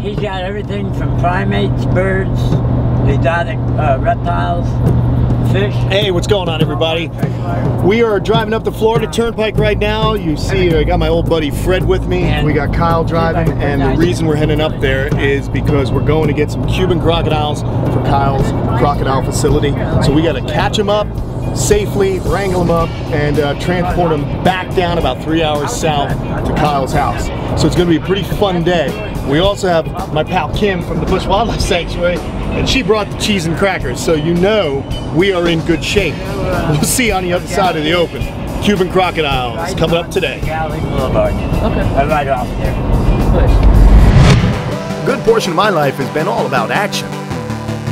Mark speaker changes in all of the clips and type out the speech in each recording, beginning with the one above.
Speaker 1: He's got everything from primates, birds, exotic reptiles, fish.
Speaker 2: Hey, what's going on, everybody? We are driving up the Florida Turnpike right now. You see, I got my old buddy Fred with me. We got Kyle driving, and the reason we're heading up there is because we're going to get some Cuban crocodiles for Kyle's crocodile facility. So we got to catch them up safely, wrangle them up, and transport them back down about 3 hours south to Kyle's house. So it's going to be a pretty fun day. We also have my pal Kim from the Bush Wildlife Sanctuary, and she brought the cheese and crackers, so you know we are in good shape. We'll see you on the other side of the open. Cuban crocodiles coming up today.
Speaker 1: Okay. I'm right off there.
Speaker 2: A good portion of my life has been all about action,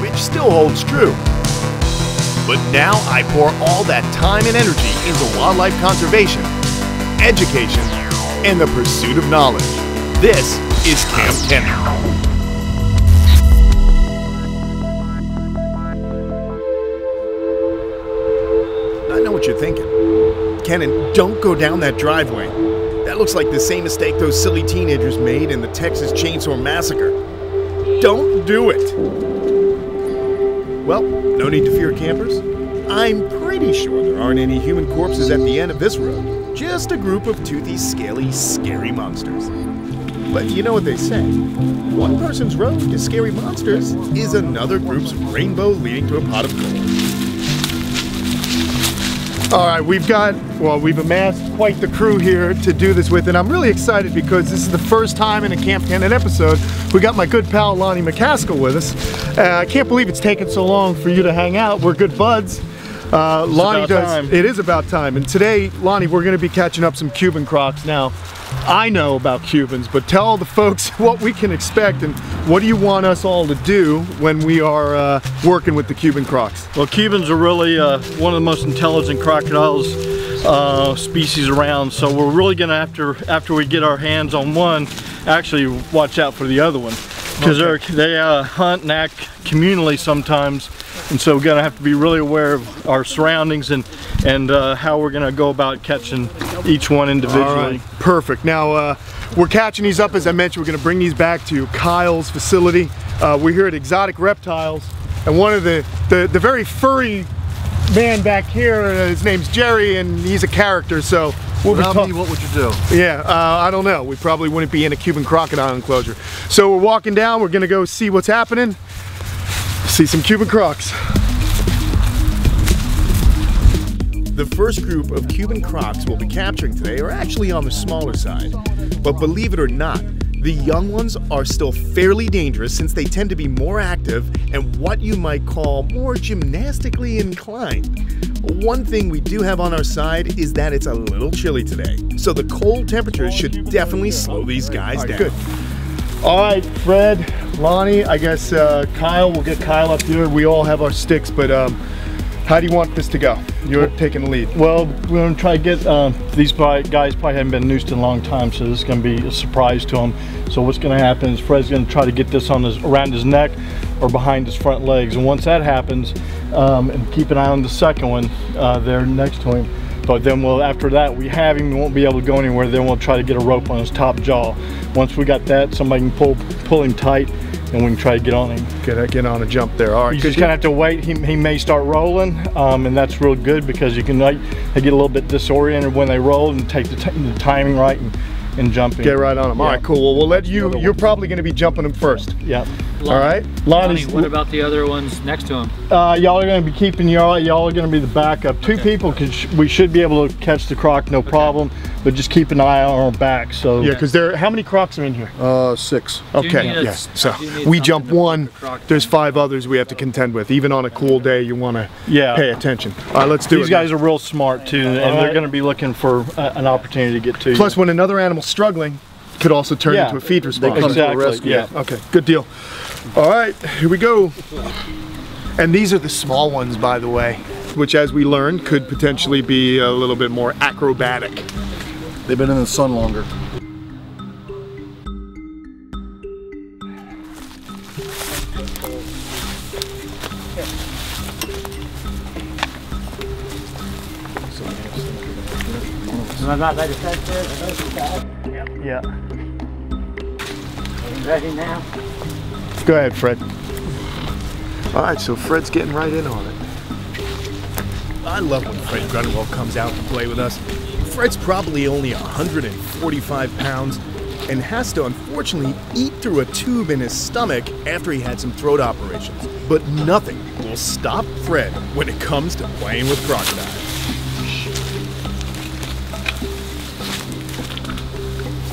Speaker 2: which still holds true. But now I pour all that time and energy into wildlife conservation, education, and the pursuit of knowledge. This is Kamp Kenan. I know what you're thinking. Kenan, don't go down that driveway. That looks like the same mistake those silly teenagers made in the Texas Chainsaw Massacre. Don't do it. Well, no need to fear, campers. I'm pretty sure there aren't any human corpses at the end of this road. Just a group of toothy, scaly, scary monsters. But you know what they say. One person's road to scary monsters is another group's rainbow leading to a pot of gold. All right, we've amassed quite the crew here to do this with, and I'm really excited because this is the first time in a Kamp Kenan episode we got my good pal Lonnie McCaskill with us. I can't believe it's taken so long for you to hang out. We're good buds. Lonnie does. It is about time. And today, Lonnie, we're going to be catching up some Cuban crocs. Now, I know about Cubans, but tell the folks what we can expect and what do you want us all to do when we are working with the Cuban crocs?
Speaker 3: Well, Cubans are really one of the most intelligent crocodiles species around, so we're really going to, after we get our hands on one, actually watch out for the other one, because they hunt and act communally sometimes, and so we're going to have to be really aware of our surroundings and how we're going to go about catching each one individually.
Speaker 2: All right. Perfect. Now we're catching these up, as I mentioned. We're going to bring these back to Kyle's facility. We're here at Exotic Reptiles, and one of the very furry man back here, his name's Jerry, and he's a character, so we'll be talking.
Speaker 4: What would you do?
Speaker 2: Yeah, I don't know. We probably wouldn't be in a Cuban crocodile enclosure. So we're walking down. We're going to go see what's happening. See some Cuban crocs. The first group of Cuban crocs we'll be capturing today are actually on the smaller side. But believe it or not, the young ones are still fairly dangerous since they tend to be more active and what you might call more gymnastically inclined. One thing we do have on our side is that it's a little chilly today, so the cold temperatures should definitely slow these guys down. Good. All right, Fred, Lonnie, I guess Kyle, we'll get Kyle up here. We all have our sticks, but how do you want this to go? You're taking the lead.
Speaker 3: Well, we're going to try to get, these guys probably haven't been noosed in a long time, so this is going to be a surprise to them. So what's going to happen is Fred's going to try to get this on around his neck or behind his front legs. And once that happens, and keep an eye on the second one there next to him. But then after that, we have him, we won't be able to go anywhere. Then we'll try to get a rope on his top jaw. Once we got that, somebody can pull him tight, and we can try to get on him.
Speaker 2: Get on a jump there. All right.
Speaker 3: You just kind of have to wait. He may start rolling, and that's real good because you can they get a little bit disoriented when they roll and take the timing right and jumping.
Speaker 2: Get right on them. Yeah. All right, cool. Well, we'll let you. You're probably going to be jumping them first.
Speaker 3: Yeah.
Speaker 2: All right.
Speaker 5: Lonnie, what about the other ones next to him?
Speaker 3: Y'all are going to be keeping y'all are going to be the backup. Two people, because we should be able to catch the croc, no problem. But just keep an eye on our back. So
Speaker 2: yeah, because how many crocs are in here?
Speaker 4: 6.
Speaker 2: Okay. Yes. So we jump one. There's 5 others we have to contend with. Even on a cool day, you want to pay attention. All right, let's do it.
Speaker 3: These guys are real smart too, and they're going to be looking for an opportunity to get to you.
Speaker 2: Plus, when another animal's struggling, could also turn into a feed response.
Speaker 3: Exactly. Yeah.
Speaker 2: Okay. Good deal. All right, here we go. And these are the small ones, by the way, which, as we learned, could potentially be a little bit more acrobatic.
Speaker 4: They've been in the sun longer.
Speaker 1: Am I not ready to touch this?
Speaker 3: Yeah.
Speaker 1: Ready now?
Speaker 2: Go ahead, Fred. All right, so Fred's getting right in on it. I love when Fred Grunwald comes out to play with us. Fred's probably only 145 pounds and has to unfortunately eat through a tube in his stomach after he had some throat operations. But nothing will stop Fred when it comes to playing with crocodiles.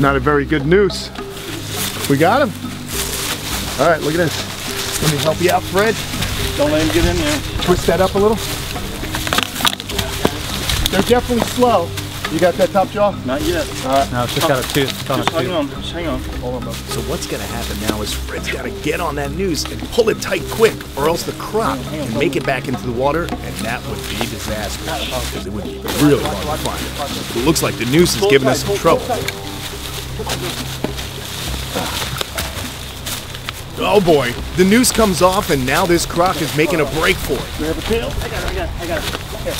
Speaker 2: Not a very good noose. We got him. All right, look at this. Let me help you out, Fred.
Speaker 3: Don't let him get in there.
Speaker 2: Twist that up a little. They're definitely slow. You got that top jaw?
Speaker 3: Not yet.
Speaker 5: No, it's just got a tooth. It's on a
Speaker 3: Just hang
Speaker 5: tooth.
Speaker 3: on. Just hang on. Hold on, bud.
Speaker 2: So what's gonna happen now is Fred's gotta get on that noose and pull it tight quick, or else the croc can make it back into the water, and that would be disastrous, because it would be really hard to find it. It looks like the noose is giving us some trouble. Oh boy, the noose comes off, and now this croc is making a break for it.
Speaker 3: Grab a tail.
Speaker 5: I got it. Here.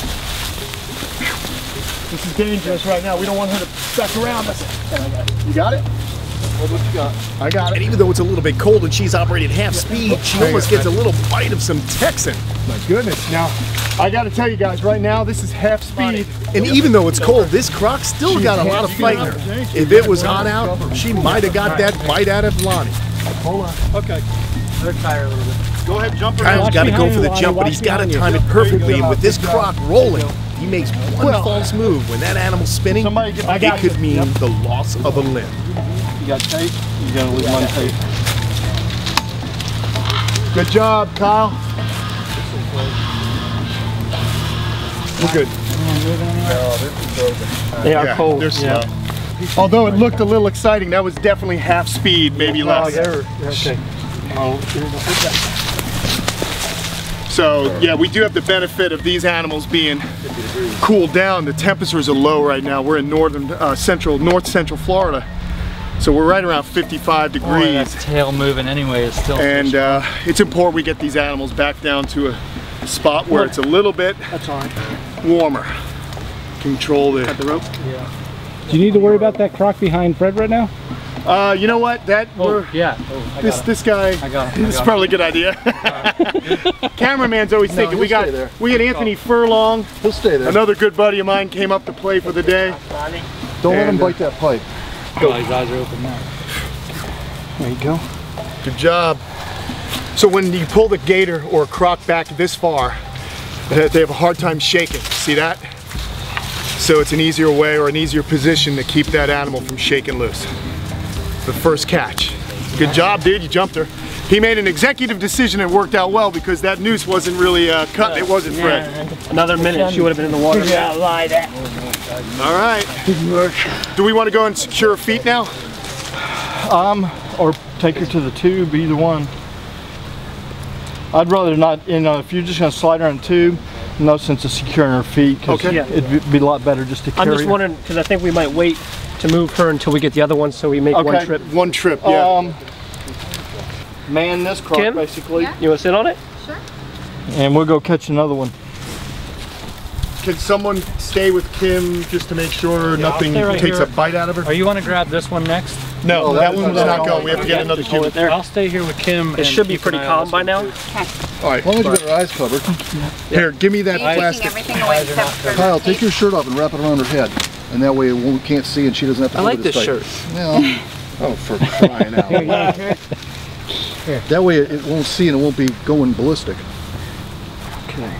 Speaker 2: This is dangerous right now. We don't want her to back around us. You got it?
Speaker 3: What you got?
Speaker 2: I got it. And even though it's a little bit cold and she's operating half speed, she almost gets a little bite of some Texan. My goodness. Now, I got to tell you guys, right now, this is half speed. And even though it's cold, this croc still got a lot of fight in her. If it was hot out, she might have got that bite out of Lonnie.
Speaker 3: Hold on. Okay.
Speaker 5: They're tired a little bit.
Speaker 3: Go ahead, jump
Speaker 2: Kyle's
Speaker 3: around.
Speaker 2: got to go for the jump, but he's got to time it perfectly. And with this croc rolling, he makes one false move. When that animal's spinning, it could mean the loss of a limb.
Speaker 3: You got tape? You gotta leave one tape.
Speaker 2: Good job, Kyle. We're good.
Speaker 3: They are cold.
Speaker 2: They're slow. Although it looked a little exciting, that was definitely half speed, maybe less.
Speaker 3: Okay.
Speaker 2: So yeah, we do have the benefit of these animals being cooled down. The temperatures are low right now. We're in north central Florida, so we're right around 55
Speaker 5: Boy,
Speaker 2: degrees.
Speaker 5: that tail moving anyway is still.
Speaker 2: And it's important we get these animals back down to a spot where it's a little bit warmer. Control the rope.
Speaker 5: Yeah.
Speaker 6: Do you need to worry about that croc behind Fred right now?
Speaker 2: You know what? That this guy.
Speaker 5: I got him.
Speaker 2: This is probably a good idea. Cameraman's always thinking we had Anthony Furlong.
Speaker 4: He'll stay there.
Speaker 2: Another good buddy of mine came up to play for the day.
Speaker 4: Don't let him bite that pipe.
Speaker 5: Oh, his eyes are open now.
Speaker 2: There you go. Good job. So when you pull the gator or a croc back this far, they have a hard time shaking. See that? So it's an easier way or an easier position to keep that animal from shaking loose. The first catch. Good job, dude. You jumped her. He made an executive decision and worked out well because that noose wasn't really cut. It wasn't Fred.
Speaker 3: Another minute, she would have been in the water.
Speaker 2: All right. Do we want to go and secure her feet now?
Speaker 3: Or take her to the tube, either one. I'd rather not, if you're just gonna slide her in a tube, no sense of securing her feet.
Speaker 2: Okay.
Speaker 3: It'd be a lot better just to carry
Speaker 7: I'm just wondering, because I think we might wait to move her until we get the other one, so we make one trip.
Speaker 2: One trip, yeah.
Speaker 3: Man this croc,
Speaker 7: Kim?
Speaker 3: basically.
Speaker 7: You want to sit on it?
Speaker 3: And we'll go catch another one.
Speaker 2: Can someone stay with Kim just to make sure nothing
Speaker 5: stay right
Speaker 2: takes
Speaker 5: here.
Speaker 2: a bite out of her?
Speaker 5: Are you want to grab this one next?
Speaker 2: No, that one's
Speaker 3: that's
Speaker 2: not
Speaker 3: not
Speaker 2: going. We have to get another Kim.
Speaker 5: I'll stay here with Kim.
Speaker 7: It should be pretty calm by now.
Speaker 2: All right.
Speaker 4: As long as you got her eyes covered.
Speaker 2: Here, give me that
Speaker 8: Are you taking
Speaker 2: plastic.
Speaker 8: everything away except for
Speaker 4: Kyle,
Speaker 8: the
Speaker 4: take your shirt off and wrap it around her head. And that way we can't see and she doesn't have to hold it tight.
Speaker 7: shirt.
Speaker 4: Well, oh, for crying out loud. That way it won't see and it won't be going ballistic.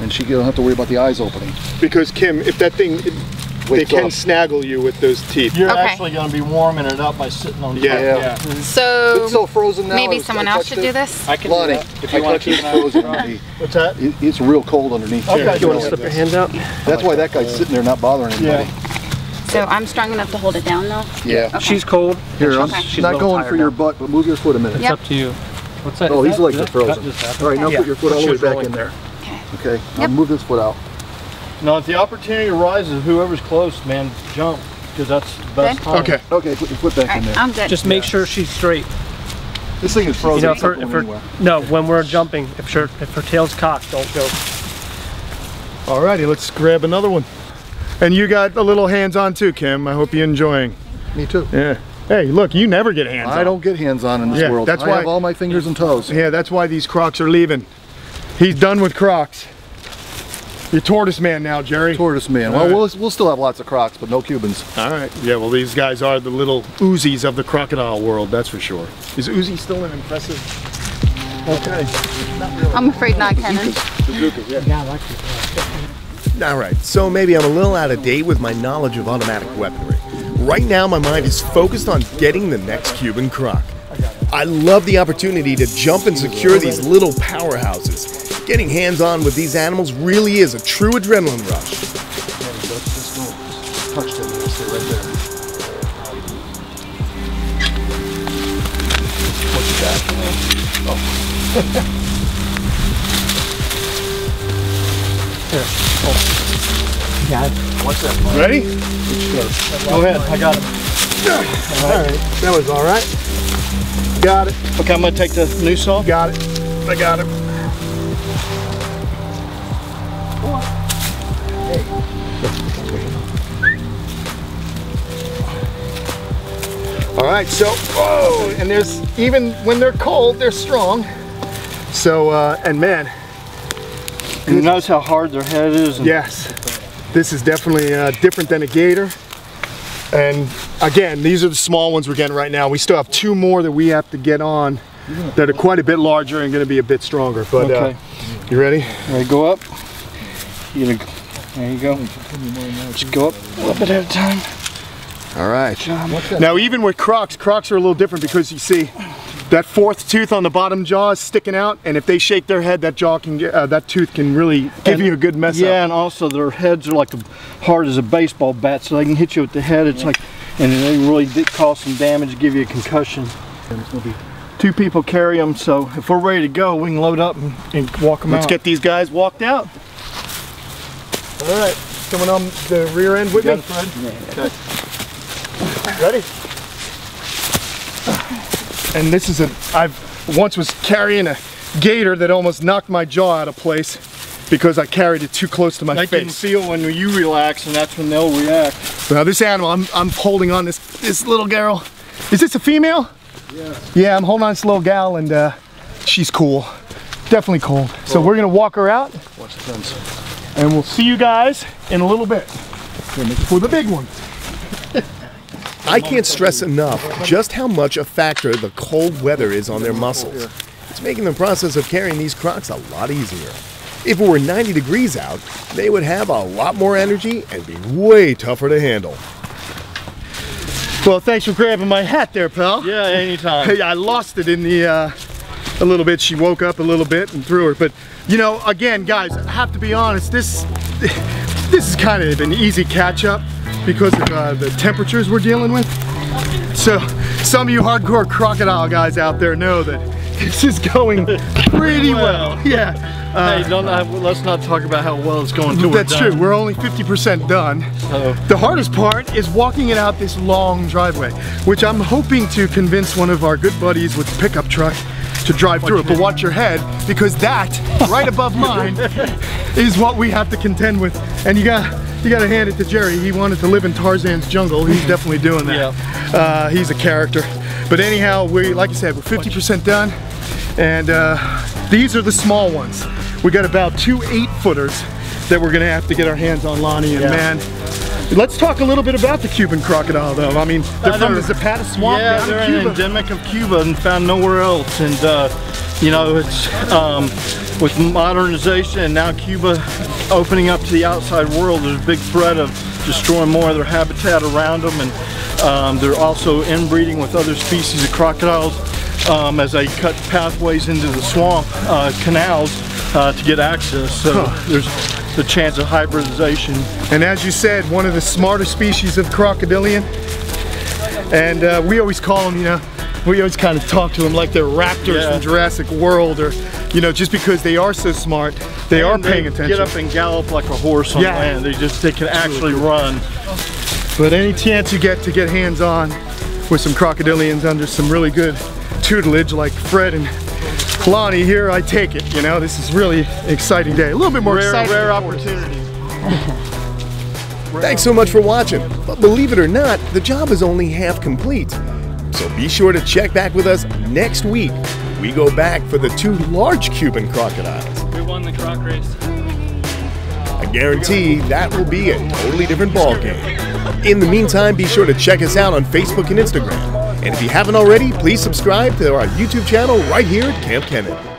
Speaker 4: And she don't have to worry about the eyes opening.
Speaker 2: Because Kim, if that thing, they can snaggle you with those teeth.
Speaker 3: You're
Speaker 8: Okay.
Speaker 3: actually going to be warming it up by sitting on top.
Speaker 2: Yeah.
Speaker 8: So
Speaker 4: It's so frozen now.
Speaker 8: maybe
Speaker 4: if
Speaker 8: someone
Speaker 4: I
Speaker 8: else
Speaker 4: touched
Speaker 8: should
Speaker 4: it-
Speaker 8: do this?
Speaker 3: I can
Speaker 4: Lonnie,
Speaker 3: do that.
Speaker 4: if you want to keep it frozen underneath.
Speaker 2: What's that?
Speaker 4: It's real cold underneath.
Speaker 3: Okay.
Speaker 7: You want to slip your hands out?
Speaker 4: That's why that guy's sitting there not bothering anybody.
Speaker 8: So I'm strong enough to hold it down though?
Speaker 4: Yeah.
Speaker 8: Okay.
Speaker 7: She's cold.
Speaker 4: Here, I'm
Speaker 8: Okay.
Speaker 7: She's a
Speaker 4: not
Speaker 7: little
Speaker 4: going
Speaker 7: tired
Speaker 4: for your
Speaker 7: now.
Speaker 4: butt, but move your foot a minute.
Speaker 8: Yep.
Speaker 5: Up to you. What's that?
Speaker 4: Oh,
Speaker 5: Is
Speaker 4: he's
Speaker 5: that-
Speaker 4: like
Speaker 5: did
Speaker 4: the
Speaker 5: that cut
Speaker 4: frozen.
Speaker 5: just happen?
Speaker 4: All right, now
Speaker 8: Yeah.
Speaker 4: put your foot all the way
Speaker 7: She's
Speaker 4: back
Speaker 7: rolling.
Speaker 4: in there.
Speaker 8: Okay.
Speaker 4: Okay, I'll move this foot out.
Speaker 3: Now, if the opportunity arises, whoever's close, man, jump, because that's the best time.
Speaker 2: Okay.
Speaker 4: Okay, put your foot back in
Speaker 8: Alright,
Speaker 4: there.
Speaker 8: I'm good.
Speaker 7: Just make sure she's straight.
Speaker 4: This thing is frozen.
Speaker 7: You know,
Speaker 4: it's not going anywhere.
Speaker 7: no, when we're jumping, if her tail's cocked, don't go.
Speaker 2: Alrighty, let's grab another one. And you got a little hands-on too, Kim. I hope you're enjoying.
Speaker 4: Me too.
Speaker 2: Yeah. Hey, look, you never get hands on.
Speaker 4: I don't get hands-on in this world.
Speaker 2: That's
Speaker 4: I
Speaker 2: why
Speaker 4: have all my fingers and toes.
Speaker 2: Yeah, that's why these Crocs are leaving. He's done with Crocs. You're tortoise man now, Jerry.
Speaker 4: Tortoise man. Well, we'll still have lots of Crocs, but no Cubans.
Speaker 2: All right. Yeah, well, these guys are the little Uzis of the crocodile world, that's for sure. Is Uzi still an impressive? Okay.
Speaker 8: I'm afraid not, Kenan.
Speaker 9: All right, so maybe I'm a little out of date with my knowledge of automatic weaponry. Right now, my mind is focused on getting the next Cuban Croc. I love the opportunity to jump and secure these little powerhouses. Getting hands-on with these animals really is a true adrenaline rush.
Speaker 4: Touched it. Stay right there. What you got? Oh.
Speaker 1: Here. Oh. Got it.
Speaker 4: What's that?
Speaker 2: Ready?
Speaker 3: Go ahead, I got him.
Speaker 2: All right. That was all right. Got it.
Speaker 3: Okay, I'm gonna take the noose off.
Speaker 2: Got it. I got it. All right, so, whoa, and there's, even when they're cold, they're strong. So, and man.
Speaker 3: And you notice how hard their head is?
Speaker 2: Yes, this is definitely different than a gator. And again, these are the small ones we're getting right now. We still have 2 more that we have to get on that are quite a bit larger and gonna be a bit stronger. But
Speaker 3: okay.
Speaker 2: You ready?
Speaker 3: Ready to go up? There you go. Just go up a little bit at a time.
Speaker 2: All right. Now, even with Crocs are a little different because you see that 4th tooth on the bottom jaw is sticking out, and if they shake their head, that jaw can get, that tooth can really give you a good mess up.
Speaker 3: Yeah, and also their heads are like hard as a baseball bat, so they can hit you with the head. It's like, and they really did cause some damage, give you a concussion. 2 people carry them, so if we're ready to go, we can load up and walk them out.
Speaker 2: Let's get these guys walked out. All right, coming on the rear end with me, Fred. Okay. Ready? And this is I once was carrying a gator that almost knocked my jaw out of place because I carried it too close to my face.
Speaker 3: They can feel when you relax, and that's when they'll react.
Speaker 2: Now this animal, I'm holding on this little girl. Is this a female? Yeah. Yeah, I'm holding on this little gal, and she's cool. Definitely cool. So we're gonna walk her out.
Speaker 4: Watch the fence.
Speaker 2: And we'll see you guys in a little bit for the big one.
Speaker 9: I can't stress enough just how much a factor the cold weather is on their muscles. It's making the process of carrying these Crocs a lot easier. If it were 90 degrees out, they would have a lot more energy and be way tougher to handle.
Speaker 2: Well, thanks for grabbing my hat there, pal.
Speaker 3: Yeah, anytime.
Speaker 2: Hey, I lost it in the, a little bit. She woke up a little bit and threw her. But, you know, again, guys, I have to be honest, this is kind of an easy catch-up because of the temperatures we're dealing with. So, some of you hardcore crocodile guys out there know that this is going pretty well. Yeah.
Speaker 3: Hey, let's not talk about how well it's going till we're done.
Speaker 2: That's true. We're only 50% done. The hardest part is walking it out this long driveway, which I'm hoping to convince one of our good buddies with the pickup truck to drive through it. But watch your head, because that, right above mine, is what we have to contend with. And you gotta hand it to Jerry. He wanted to live in Tarzan's jungle. He's definitely doing that. Yeah. He's a character. But anyhow, like I said, we're 50% done. And these are the small ones. We got about 2 8-footers that we're gonna have to get our hands on, Lonnie, and man, let's talk a little bit about the Cuban crocodile though. I mean, they're from the Zapata swamp.
Speaker 3: Yeah, they're an endemic of Cuba and found nowhere else. And you know, it's with modernization and now Cuba opening up to the outside world, there's a big threat of destroying more of their habitat around them, and they're also inbreeding with other species of crocodiles as they cut pathways into the swamp, canals, to get access. So there's the chance of hybridization.
Speaker 2: And as you said, one of the smarter species of crocodilian. And we always call them, you know, we always kind of talk to them like they're raptors from Jurassic World, or, you know, just because they are so smart, they are paying attention.
Speaker 3: Get up and gallop like a horse on land. They can actually run.
Speaker 2: But any chance you get to get hands on with some crocodilians under some really good tutelage like Fred and Lonnie here, I take it. You know, this is really an exciting day. A little bit more exciting.
Speaker 3: Rare opportunity.
Speaker 9: Thanks so much for watching. But believe it or not, the job is only half complete. So be sure to check back with us next week. We go back for the 2 large Cuban crocodiles.
Speaker 5: We won the croc race.
Speaker 9: I guarantee that will be a totally different ballgame. In the meantime, be sure to check us out on Facebook and Instagram. And if you haven't already, please subscribe to our YouTube channel right here at Kamp Kenan.